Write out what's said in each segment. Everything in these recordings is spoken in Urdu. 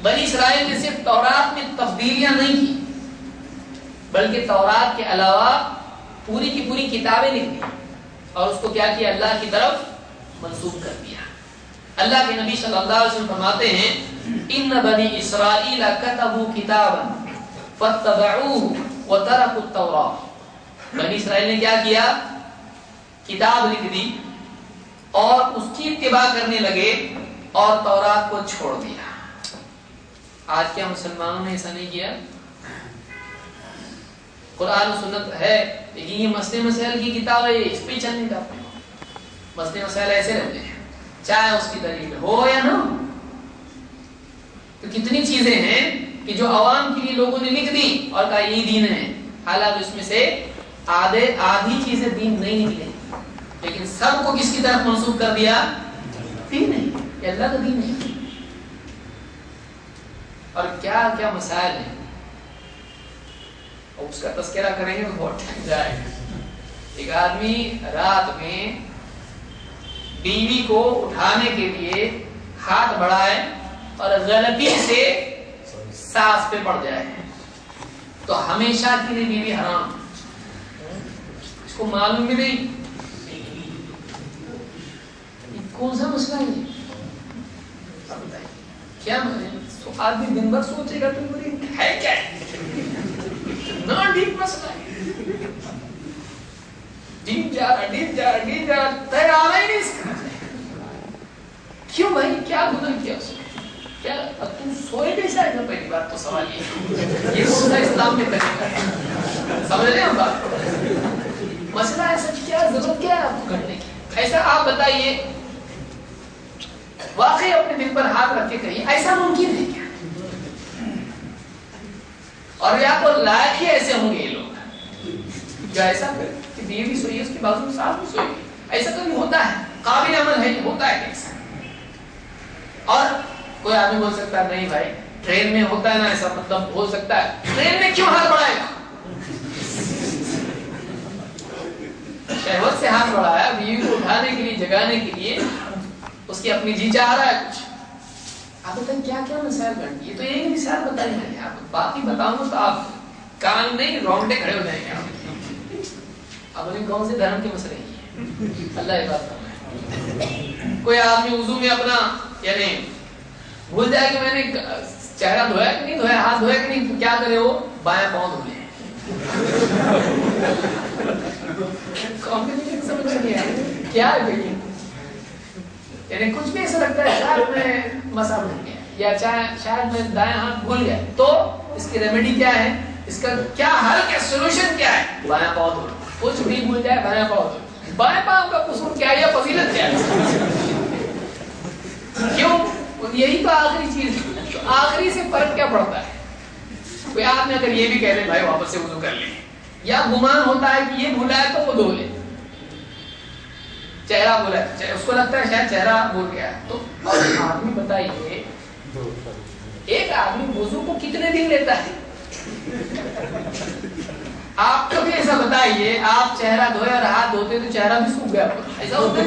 بنی اسرائیل نے صرف تورات میں تبدیلیاں نہیں کی بلکہ تورات کے علاوہ پوری کی پوری کتابیں لکھ دی اور اس کو کیا کیا؟ اللہ کی طرف منسوب کر دیا۔ اللہ کے نبی صلی اللہ علیہ وسلم فرماتے ہیں ان بنی اسرائیل کتبوا کتابا فاتبعوه وتركوا التوراۃ، بنی اسرائیل نے کیا کیا؟ کتاب لکھ دی اور اس کی اتباع کرنے لگے اور تورات کو چھوڑ دیا۔ آج کیا مسلمانوں نے ایسا نہیں کیا؟ قرآن و سنت ہے لیکن یہ مسئلے مسائل کی کتاب ہے، اس پہ چلنے کا مسئلے مسائل ایسے رہتے ہیں چاہے اس کی دلیل ہو یا نہ ہو۔ تو کتنی چیزیں ہیں کہ جو عوام کے لیے لوگوں نے لکھ دی اور کہا یہی دین ہے، حالانکہ اس میں سے آدھی چیزیں دین نہیں نکلے، لیکن سب کو کس کی طرف منسوب کر دیا؟ دین نہیں، یہ اللہ کا دین نہیں۔ اور کیا کیا مسائل ہیں، اور اس کا تذکرہ کریں گے تو بہت ٹائم جائے گا۔ ایک آدمی رات میں بیوی کو اٹھانے کے لیے ہاتھ بڑھائے اور غلطی سے سانس پہ پڑ جائے تو ہمیشہ کے لیے بیوی حرام، اس کو معلوم بھی نہیں۔ کون سا مسئلہ ہے کیا؟ آدمی دن بھر سوچے گا تو ہے کیا نا ڈیپ مسئلہ ہے، ڈیپ جا رہا تیار ہی نہیں اس کا۔ کیوں بھائی؟ کیا گناہ کیا اس نے؟ کیا تم سوئے کیسا ہے؟ پہلی بات تو سوال یہ کون سا اسلام میں طریقہ ہے؟ سمجھ رہے ہیں ہم بات؟ مسئلہ ہے سچ کیا؟ ضرورت کیا ہے آپ کو کرنے کی؟ ایسا آپ بتائیے، واقعی اپنے دل پر ہاتھ رکھ کے کہیے ایسا ممکن ہے کیا؟ اور یا تو لائق ہی ایسے ہوں گے یہ لوگ جو ایسا کرے کہ بیوی سوئی اس کے بازو میں ساتھ بھی سوئی، ایسا کبھی ہوتا ہے؟ قابل عمل ہے، ہوتا ہے ایسا؟ اور کوئی آدمی بول سکتا ہے نہیں بھائی ٹرین میں ہوتا ہے نا ایسا، مطلب ہو سکتا ہے ٹرین میں کیوں ہاتھ بڑھائے گا؟ شہوت سے ہاتھ بڑھایا بیوی کو اٹھانے کے لیے، جگانے کے لیے، اس کی اپنی جی چاہ رہا ہے کچھ۔ آپ بتائیں کیا کیا مسائل بنتی ہے؟ تو ایک مثال بتائی میں نے، آپ باقی بتاؤں تو آپ کان نہیں رونگٹے کھڑے ہو جائیں گے۔ آپ بولیں کون سے دھرم کے مسئلے ہیں؟ اللہ عبادت فرمائے۔ کوئی آدمی وضو میں اپنا یعنی بھول جائے کہ میں نے چہرہ دھویا کہ نہیں دھویا، ہاتھ دھویا کہ نہیں، تو کیا کرے وہ؟ بایاں پاؤں دھو لے۔ کمپلیکیشن سمجھ نہیں آئی کیا ہے بھائی؟ یعنی کچھ بھی ایسا لگتا ہے شاید میں مسا بھول گیا یا شاید میں دائیں ہاتھ بھول گیا، تو اس کی ریمیڈی کیا ہے؟ اس کا کیا حل، کیا سولوشن کیا ہے؟ بایاں پاؤں دھو۔ کچھ بھی بھول جائے بایاں پاؤں دھو۔ بایاں پاؤں کا قصور کیا ہے یا فضیلت کیا ہے؟ کیوں؟ یہی تو آخری چیز ہے۔ تو آخری سے فرق کیا پڑتا ہے؟ کوئی آدمی اگر یہ بھی کہہ لے بھائی واپس سے وضو کر لیں، یا گمان ہوتا ہے کہ یہ بھولا ہے تو وہ دھو لے، چہرہ بھولا ہے، اس کو لگتا ہے شاید چہرہ بھول گیا ہے، تو آدمی بتائیے ایک آدمی وضو کو کتنے دن لیتا ہے؟ آپ کبھی ایسا بتائیے آپ چہرہ دھوئے اور ہاتھ دھوتے تو چہرہ بھی سوکھ گیا، ایسا ہوتا ہے؟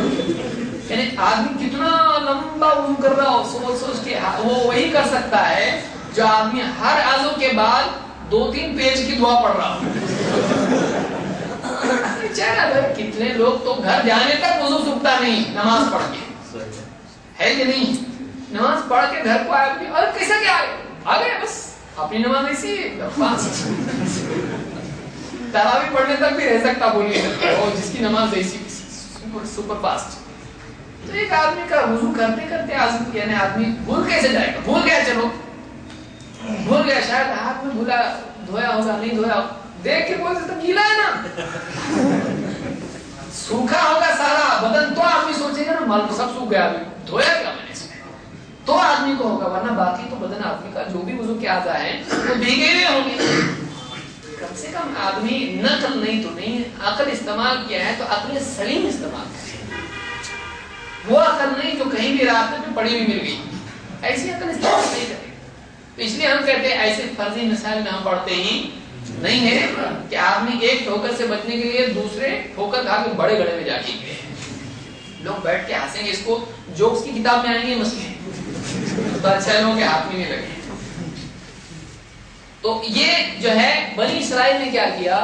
یعنی آدمی کتنا لمبا وضو کر رہا ہو سوچ سوچ کے، وہ وہی کر سکتا ہے جو آدمی ہر عضو کے بعد 2-3 پیج کی دعا پڑھ رہا ہو۔ کتنے لوگ تو گھر جانے تک وضو سوکھتا نہیں نماز پڑھ کے، ہے کہ نہیں؟ نماز پڑھ کے گھر کو آئے اور کیسا کیا آ گئے بس اپنی نماز ایسی تراویح پڑھنے تک بھی رہ سکتا، بولیے اور جس کی نماز ایسی سپر فاسٹ۔ تو ایک آدمی کا وضو کرتے کرتے یعنی آدمی بھول کیسے جائے گا؟ بھول گیا، چلو بھول گیا، شاید ہاتھ میں بھولا، دھویا ہوگا نہیں دھویا، دیکھ کے بولتے تو گیلا ہے نا، سوکھا ہوگا سارا بدن تو آدمی سوچے گا نا مال سب سوکھ گیا، دھویا کیا میں نے اس میں، تو آدمی کو ہوگا، ورنہ باقی تو بدن آدمی کا جو بھی وضو کے اعضاء ہیں وہ بھیگے ہوئے ہوں گے۔ کم سے کم آدمی نقل نہیں تو نہیں، عقل استعمال کیا ہے تو عقل سلیم استعمال کرے، وہ عقل نہیں جو کہیں بھی راستے پہ پڑی ہوئی مل گئی، ایسی عقل استعمال نہیں کرے۔ تو اس لیے ہم کہتے ہیں ایسے فرضی مسائل میں ہم پڑھتے ہی نہیں ہے کہ آدمی ایک ٹھوکر سے بچنے کے لیے دوسرے ٹھوکر کھا کے بڑے گڑھے میں جا کے گئے، لوگ بیٹھ کے ہنسیں گے، اس کو جوکس کی کتاب میں آئیں گے مسئلے تو اچھا لوگوں کے ہاتھ میں لگے. تو یہ جو ہے بنی اسرائیل نے کیا کیا,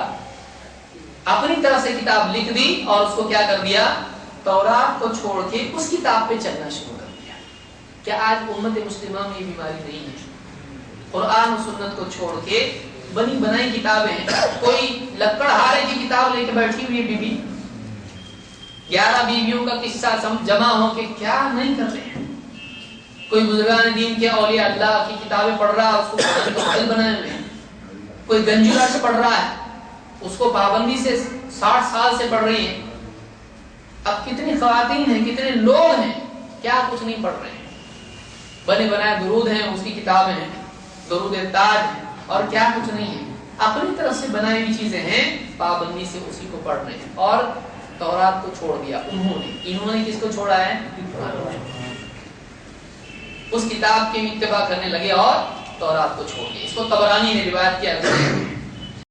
اپنی طرف سے کتاب لکھ دی اور اس کو کیا کر دیا, تورات کو چھوڑ کے اس کتاب پہ چلنا شروع کر دیا. کیا آج امت مسلمہ میں یہ بیماری نہیں ہے؟ قرآن و سنت کو چھوڑ کے بنی بنائی کتابیں ہیں. کوئی لکڑہارے کی کتاب لے کے بیٹھی ہوئی ہے بیوی, 11 بیویوں کا قصہ جمع ہو کے کیا نہیں کر رہے ہیں. کوئی بزرگان دین کے اولیاء اللہ کی کتابیں پڑھ رہا ہے, اس کو قرآن کا ماڈل بنائے ہوئے ہیں. کوئی گنجورا سے پڑھ رہا ہے, اس کو پابندی سے 60 سال سے پڑھ رہی ہیں. اب کتنی خواتین ہیں, کتنے لوگ ہیں, کیا کچھ نہیں پڑھ رہے ہیں. بنے بنائے درود ہیں, اس کی کتابیں ہیں, درود تاج ہیں, اور کیا کچھ نہیں ہے. اپنی طرف سے بنائی ہوئی چیزیں ہیں, پابندی سے اسی کو پڑھ رہے ہیں. اور تورات کو چھوڑ دیا انہوں نے کس کو چھوڑا ہے؟ اس کتاب کی اتباع کرنے لگے اور تورات کو چھوڑ دیا. اس کو طبرانی نے روایت کیا